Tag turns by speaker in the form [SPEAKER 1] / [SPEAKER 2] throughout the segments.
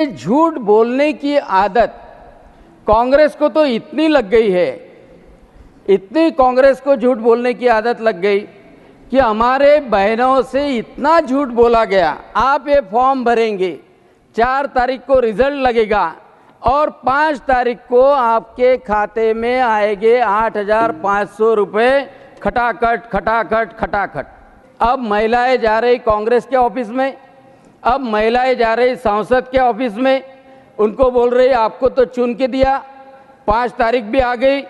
[SPEAKER 1] झूठ बोलने की आदत कांग्रेस को तो इतनी लग गई है, इतनी कांग्रेस को झूठ बोलने की आदत लग गई कि हमारे बहनों से इतना झूठ बोला गया। आप ये फॉर्म भरेंगे, 4 तारीख को रिजल्ट लगेगा और 5 तारीख को आपके खाते में आएंगे 8,500 रुपये खटाखट खटाखट खटाखट। अब महिलाएं जा रही कांग्रेस के ऑफिस में, अब महिलाएं जा रही सांसद के ऑफिस में, उनको बोल रही आपको तो चुन के दिया, 5 तारीख भी आ गई,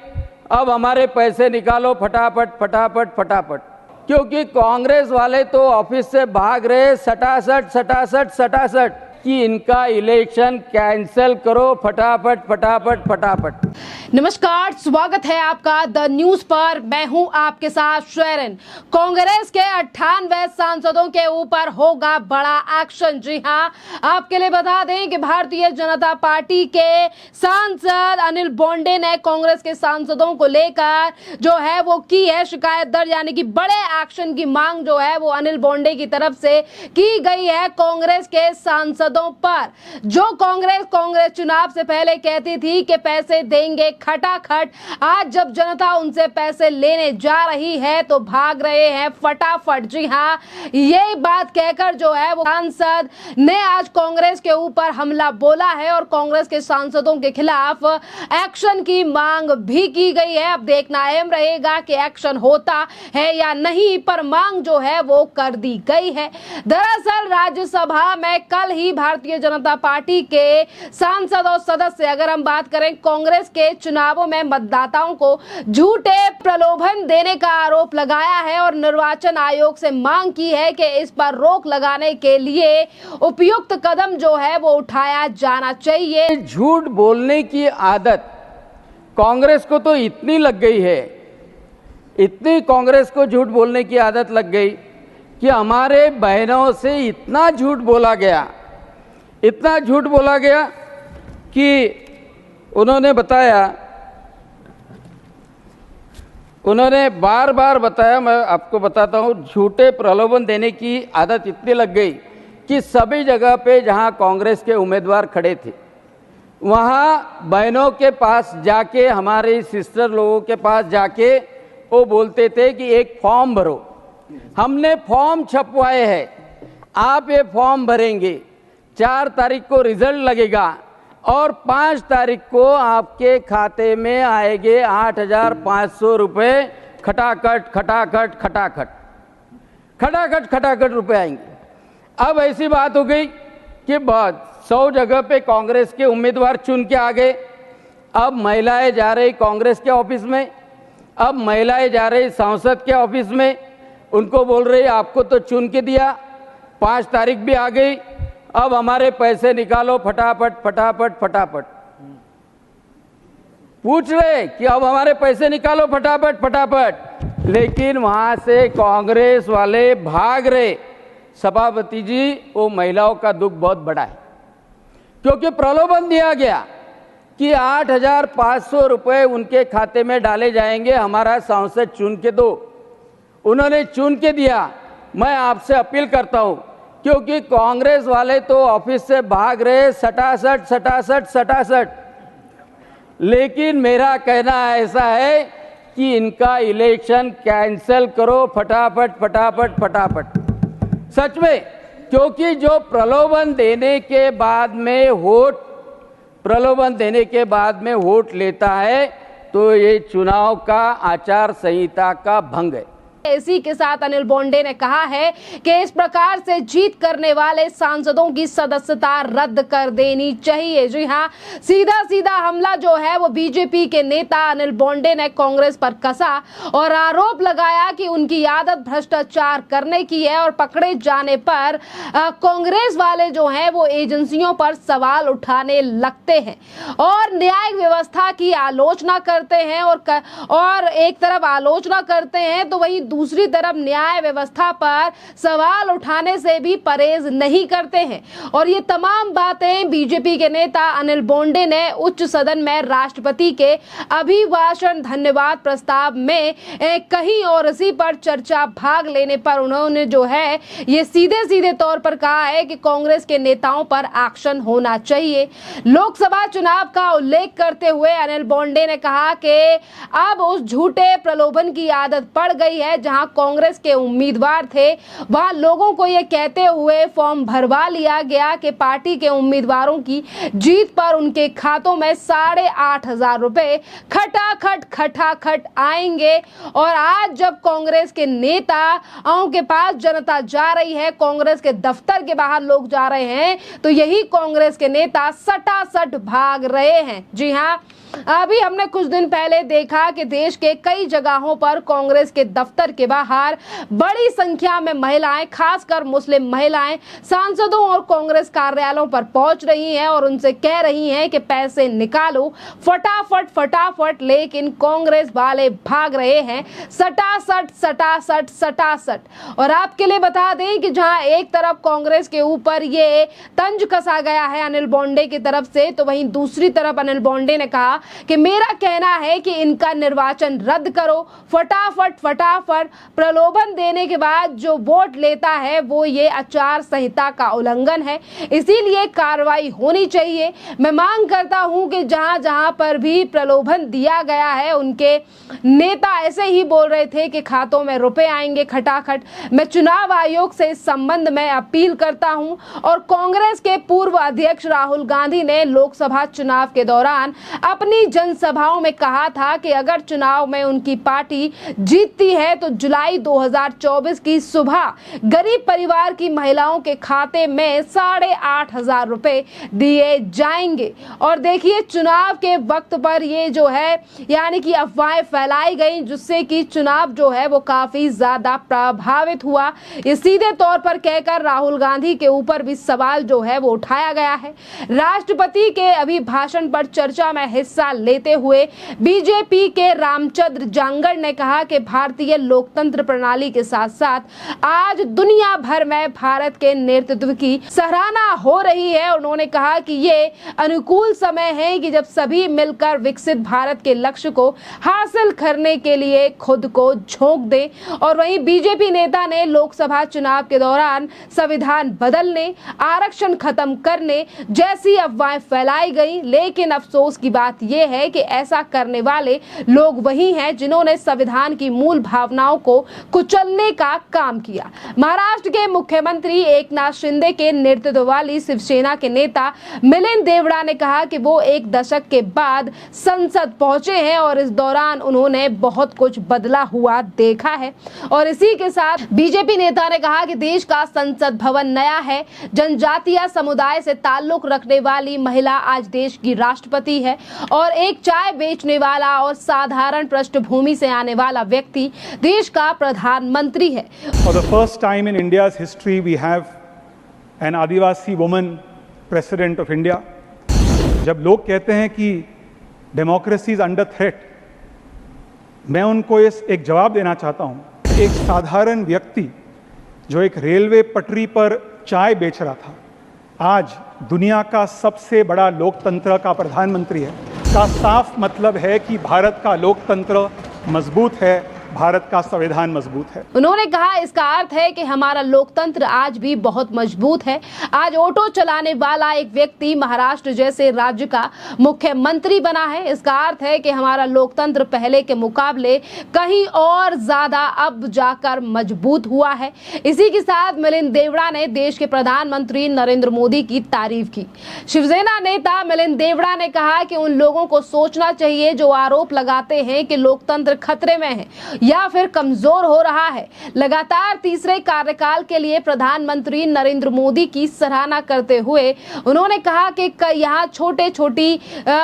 [SPEAKER 1] अब हमारे पैसे निकालो फटाफट फटाफट फटाफट। क्योंकि कांग्रेस वाले तो ऑफिस से भाग रहे सटासट सटासट सटासट कि इनका इलेक्शन कैंसिल करो फटाफट फटाफट फटाफट।
[SPEAKER 2] नमस्कार, स्वागत है आपका द न्यूज पर। मैं हूं आपके साथ शेरन। कांग्रेस के 98 सांसदों के ऊपर होगा बड़ा एक्शन। जी हां, आपके लिए बता दें कि भारतीय जनता पार्टी के सांसद अनिल बोंडे ने कांग्रेस के सांसदों को लेकर जो है वो की है शिकायत दर्ज, यानी कि बड़े एक्शन की मांग जो है वो अनिल बोंडे की तरफ से की गई है कांग्रेस के सांसदों पर। जो कांग्रेस चुनाव से पहले कहती थी कि पैसे देंगे खटाखट, आज जब जनता उनसे पैसे लेने जा रही है तो भाग रहे हैं फटाफट। जी हाँ, ये बात कहकर जो है वो सांसद ने आज कांग्रेस के ऊपर हमला बोला है और कांग्रेस के सांसदों के खिलाफ एक्शन की मांग भी की गई है। अब देखना अहम रहेगा कि एक्शन होता है या नहीं, पर मांग जो है वो कर दी गई है। दरअसल राज्यसभा में कल ही भारतीय जनता पार्टी के सांसद और सदस्य, अगर हम बात करें, कांग्रेस के चुनावों में मतदाताओं को झूठे प्रलोभन देने का आरोप लगाया है और निर्वाचन आयोग से मांग की है कि इस पर रोक लगाने के लिए उपयुक्त कदम जो है वो उठाया जाना चाहिए।
[SPEAKER 1] झूठ बोलने की आदत कांग्रेस को तो इतनी लग गई है, इतनी कांग्रेस को झूठ बोलने की आदत लग गई कि हमारे बहनों से इतना झूठ बोला गया, इतना झूठ बोला गया कि उन्होंने बार बार बताया। मैं आपको बताता हूँ, झूठे प्रलोभन देने की आदत इतनी लग गई कि सभी जगह पे जहाँ कांग्रेस के उम्मीदवार खड़े थे वहाँ बहनों के पास जाके, हमारे सिस्टर लोगों के पास जाके वो बोलते थे कि एक फॉर्म भरो, हमने फॉर्म छपवाए हैं, आप ये फॉर्म भरेंगे, 4 तारीख को रिजल्ट लगेगा और 5 तारीख को आपके खाते में आएंगे 8,500 रुपये खटाखट खटाखट खटाखट खटाखट खटाखट रुपये आएंगे। अब ऐसी बात हो गई कि 100 जगह पे कांग्रेस के उम्मीदवार चुन के आ गए। अब महिलाएं जा रही कांग्रेस के ऑफिस में, अब महिलाएं जा रही सांसद के ऑफिस में, उनको बोल रही आपको तो चुन के दिया, 5 तारीख भी आ गई, अब हमारे पैसे निकालो फटाफट फटाफट फटाफट। पूछ रहे कि अब हमारे पैसे निकालो फटाफट फटाफट, लेकिन वहां से कांग्रेस वाले भाग रहे। सभापति जी, वो महिलाओं का दुख बहुत बड़ा है, क्योंकि प्रलोभन दिया गया कि 8,500 रुपये उनके खाते में डाले जाएंगे, हमारा सांसद चुन के दो। उन्होंने चुन के दिया। मैं आपसे अपील करता हूं, क्योंकि कांग्रेस वाले तो ऑफिस से भाग रहे सटासट सटासट सटासट, लेकिन मेरा कहना ऐसा है कि इनका इलेक्शन कैंसिल करो फटाफट फटाफट फटाफट। सच में, क्योंकि जो प्रलोभन देने के बाद में वोट लेता है तो ये चुनाव का आचार संहिता का भंग है।
[SPEAKER 2] इसी के साथ अनिल बोंडे ने कहा है कि इस प्रकार से जीत करने वाले सांसदों की सदस्यता रद्द कर देनी चाहिए। जी हां, सीधा सीधा हमला जो है वो बीजेपी के नेता अनिल बोंडे ने कांग्रेस पर कसा और आरोप लगाया कि उनकी आदत भ्रष्टाचार करने की है और पकड़े जाने पर कांग्रेस वाले जो हैं वो एजेंसियों पर सवाल उठाने लगते हैं और न्यायिक व्यवस्था की आलोचना करते हैं और एक तरफ आलोचना करते हैं तो वहीं दूसरी तरफ न्याय व्यवस्था पर सवाल उठाने से भी परहेज नहीं करते हैं। और ये तमाम बातें बीजेपी के नेता अनिल बोंडे ने उच्च सदन में राष्ट्रपति के अभिभाषण धन्यवाद प्रस्ताव में कहीं और इसी पर चर्चा भाग लेने पर उन्होंने जो है ये सीधे सीधे तौर पर कहा है कि कांग्रेस के नेताओं पर एक्शन होना चाहिए। लोकसभा चुनाव का उल्लेख करते हुए अनिल बोंडे ने कहा कि अब उस झूठे प्रलोभन की आदत पड़ गई है, जहां कांग्रेस के उम्मीदवार थे वहां लोगों को यह कहते हुए फॉर्म भरवा लिया गया कि पार्टी के उम्मीदवारों की जीत पर उनके खातों में 8,500 रुपए खटाखट आएंगे। और आज जब कांग्रेस के नेताओं के पास जनता जा रही है, कांग्रेस के दफ्तर के बाहर लोग जा रहे हैं, तो यही कांग्रेस के नेता सटासट भाग रहे हैं। जी हां, अभी हमने कुछ दिन पहले देखा कि देश के कई जगहों पर कांग्रेस के दफ्तर के बाहर बड़ी संख्या में महिलाएं, खासकर मुस्लिम महिलाएं, सांसदों और कांग्रेस कार्यालयों पर पहुंच रही हैं और उनसे कह रही हैं कि पैसे निकालो फटाफट। लेकिन कांग्रेस वाले भाग रहे हैं सटासट। और आपके लिए बता दें कि जहां एक तरफ कांग्रेस के ऊपर ये तंज कसा गया है अनिल बोंडे की तरफ से, तो वहीं दूसरी तरफ अनिल बोंडे ने कहा कि मेरा कहना है कि इनका निर्वाचन रद्द करो फटाफट। प्रलोभन देने के बाद जो वोट लेता है वो ये आचार संहिता का उल्लंघन है, इसीलिए कार्रवाई होनी चाहिए। मैं मांग करता हूं कि जहां पर भी प्रलोभन दिया गया है, उनके नेता ऐसे ही बोल रहे थे कि खातों में रुपए आएंगे खटाखट। मैं चुनाव आयोग से इस संबंध में अपील करता हूं। और कांग्रेस के पूर्व अध्यक्ष राहुल गांधी ने लोकसभा चुनाव के दौरान अपनी जनसभाओं में कहा था कि अगर चुनाव में उनकी पार्टी जीतती है तो जुलाई 2024 की सुबह गरीब परिवार की महिलाओं के खाते में 8,500 रुपए दिए जाएंगे। और देखिए, चुनाव के वक्त पर ये जो है यानी कि अफवाहें फैलाई गई, जिससे कि चुनाव जो है वो काफी ज्यादा प्रभावित हुआ। ये सीधे तौर पर कहकर राहुल गांधी के ऊपर भी सवाल जो है वो उठाया गया है। राष्ट्रपति के अभिभाषण पर चर्चा में हिस्सा लेते हुए बीजेपी के रामचंद्र जांगड़ ने कहा कि भारतीय लोकतंत्र प्रणाली के साथ साथ आज दुनिया भर में भारत के नेतृत्व की सराहना हो रही है। उन्होंने कहा कि ये अनुकूल समय है कि जब सभी मिलकर विकसित भारत के लक्ष्य को हासिल करने के लिए खुद को झोंक दें। और वहीं बीजेपी नेता ने लोकसभा चुनाव के दौरान संविधान बदलने, आरक्षण खत्म करने जैसी अफवाहें फैलाई गई, लेकिन अफसोस की बात यह है कि ऐसा करने वाले लोग वही हैं जिन्होंने संविधान की मूल भावनाओं को कुचलने का काम किया। महाराष्ट्र के मुख्यमंत्री एकनाथ शिंदे के नेतृत्व वाली शिवसेना के नेता मिलिंद देवड़ा ने कहा कि वो एक दशक के बाद संसद पहुंचे हैं और इस दौरान उन्होंने बहुत कुछ बदला हुआ देखा है। और इसी के साथ बीजेपी नेता ने कहा कि देश का संसद भवन नया है। जनजातीय समुदाय से ताल्लुक रखने वाली महिला आज देश की राष्ट्रपति है और एक चाय बेचने वाला और साधारण पृष्ठभूमि से आने वाला व्यक्ति देश का प्रधानमंत्री है।
[SPEAKER 3] For the first time in India's history, we have an Adivasi woman president of India. जब लोग कहते हैं कि डेमोक्रेसी इज अंडर थ्रेट, मैं उनको एक जवाब देना चाहता हूँ। एक साधारण व्यक्ति जो एक रेलवे पटरी पर चाय बेच रहा था, आज दुनिया का सबसे बड़ा लोकतंत्र का प्रधानमंत्री है। का साफ मतलब है कि भारत का लोकतंत्र मजबूत है, भारत का संविधान मजबूत है।
[SPEAKER 2] उन्होंने कहा इसका अर्थ है कि हमारा लोकतंत्र आज भी बहुत मजबूत है। आज ऑटो चलाने वाला एक व्यक्ति महाराष्ट्र जैसे राज्य का मुख्यमंत्री बना है। इसका अर्थ है कि हमारा लोकतंत्र पहले के मुकाबले कहीं और ज्यादा अब जाकर मजबूत हुआ है। इसी के साथ मिलिंद देवड़ा ने देश के प्रधानमंत्री नरेंद्र मोदी की तारीफ की। शिवसेना नेता मिलिंद देवड़ा ने कहा कि उन लोगों को सोचना चाहिए जो आरोप लगाते हैं कि लोकतंत्र खतरे में है या फिर कमजोर हो रहा है। लगातार तीसरे कार्यकाल के लिए प्रधानमंत्री नरेंद्र मोदी की सराहना करते हुए उन्होंने कहा कि यहाँ छोटी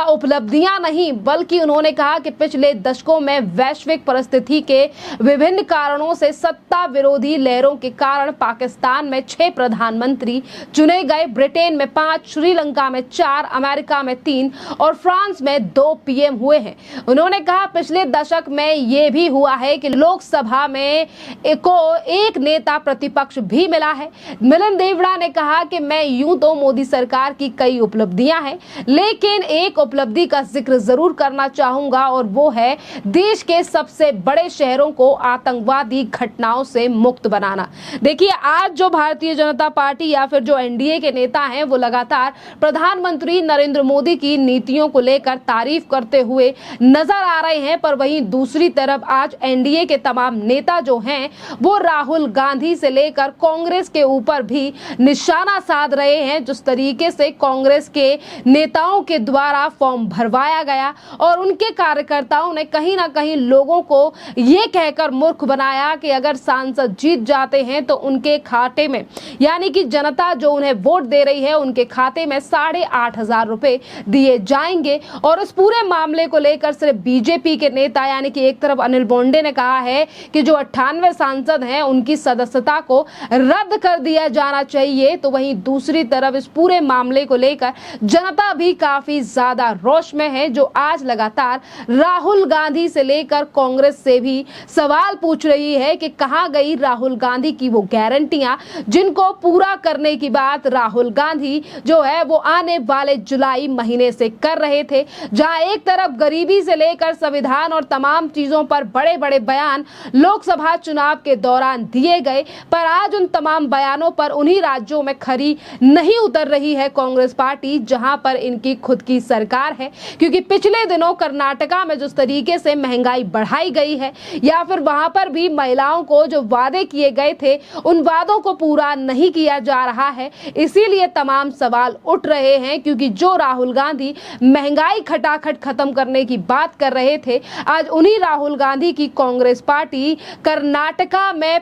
[SPEAKER 2] उपलब्धियां नहीं, बल्कि उन्होंने कहा कि पिछले दशकों में वैश्विक परिस्थिति के विभिन्न कारणों से सत्ता विरोधी लहरों के कारण पाकिस्तान में 6 प्रधानमंत्री चुने गए, ब्रिटेन में 5, श्रीलंका में 4, अमेरिका में 3 और फ्रांस में 2 पीएम हुए हैं। उन्होंने कहा पिछले दशक में यह भी हुआ है है कि लोकसभा में एक नेता प्रतिपक्ष भी मिला है। मिलिंद देवड़ा ने कहा कि मैं यूं तो मोदी सरकार की कई उपलब्धियां हैं, लेकिन एक उपलब्धि का जिक्र जरूर करना चाहूंगा और वो है देश के सबसे बड़े शहरों को आतंकवादी घटनाओं से मुक्त बनाना। देखिए, आज जो भारतीय जनता पार्टी या फिर जो एनडीए के नेता हैं वो लगातार प्रधानमंत्री नरेंद्र मोदी की नीतियों को लेकर तारीफ करते हुए नजर आ रहे हैं, पर वहीं दूसरी तरफ आज एनडीए के तमाम नेता जो हैं वो राहुल गांधी से लेकर कांग्रेस के ऊपर भी निशाना साध रहे हैं। जिस तरीके से कांग्रेस के नेताओं के द्वारा फॉर्म भरवाया गया और उनके कार्यकर्ताओं ने कहीं ना कहीं लोगों को ये कहकर मूर्ख बनाया कि अगर सांसद जीत जाते हैं तो उनके खाते में, यानी कि जनता जो उन्हें वोट दे रही है, उनके खाते में 8,500 रुपए दिए जाएंगे। और इस पूरे मामले को लेकर सिर्फ बीजेपी के नेता यानी कि एक तरफ अनिल बोंडे ने कहा है कि जो 98 सांसद हैं उनकी सदस्यता को रद्द कर दिया जाना चाहिए, तो वहीं दूसरी तरफ इस पूरे मामले को लेकर जनता भी काफी ज्यादा रोष में है, जो आज लगातार राहुल गांधी से लेकर कांग्रेस से भी सवाल पूछ रही है कि कहां गई राहुल गांधी की वो गारंटियां जिनको पूरा करने की बात राहुल गांधी जो है वो आने वाले जुलाई महीने से कर रहे थे। जहां एक तरफ गरीबी से लेकर संविधान और तमाम चीजों पर बड़े बड़े बयान लोकसभा चुनाव के दौरान दिए गए, पर आज उन तमाम बयानों पर उन्हीं राज्यों में खरी नहीं उतर रही है कांग्रेस पार्टी जहां पर इनकी खुद की सरकार है। क्योंकि पिछले दिनों कर्नाटका में जिस तरीके से महंगाई बढ़ाई गई है या फिर वहां पर भी महिलाओं को जो वादे किए गए थे उन वादों को पूरा नहीं किया जा रहा है, इसीलिए तमाम सवाल उठ रहे हैं। क्योंकि जो राहुल गांधी महंगाई खटाखट खत्म करने की बात कर रहे थे, आज उन्हीं राहुल गांधी की कांग्रेस पार्टी कर्नाटका में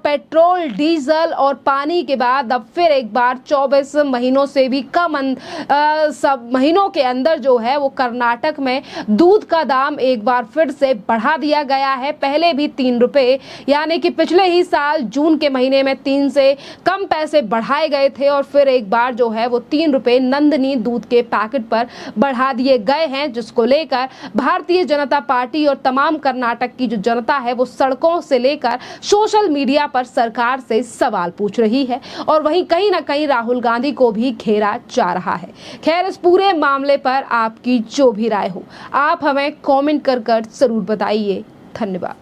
[SPEAKER 2] पेट्रोल डीजल और पानी के बाद अब फिर एक बार 24 महीनों से भी कम सब महीनों के अंदर जो है वो कर्नाटक में दूध का दाम एक बार फिर से बढ़ा दिया गया है। पहले भी 3 रुपए, यानी कि पिछले ही साल जून के महीने में 3 से कम पैसे बढ़ाए गए थे और फिर एक बार जो है वो 3 रुपए नंदनी दूध के पैकेट पर बढ़ा दिए गए हैं, जिसको लेकर भारतीय जनता पार्टी और तमाम कर्नाटक की जो जनता है वो सड़कों से लेकर सोशल मीडिया पर सरकार से सवाल पूछ रही है और वहीं कहीं ना कहीं राहुल गांधी को भी घेरा जा रहा है। खैर, इस पूरे मामले पर आपकी जो भी राय हो आप हमें कमेंट कर जरूर बताइए। धन्यवाद।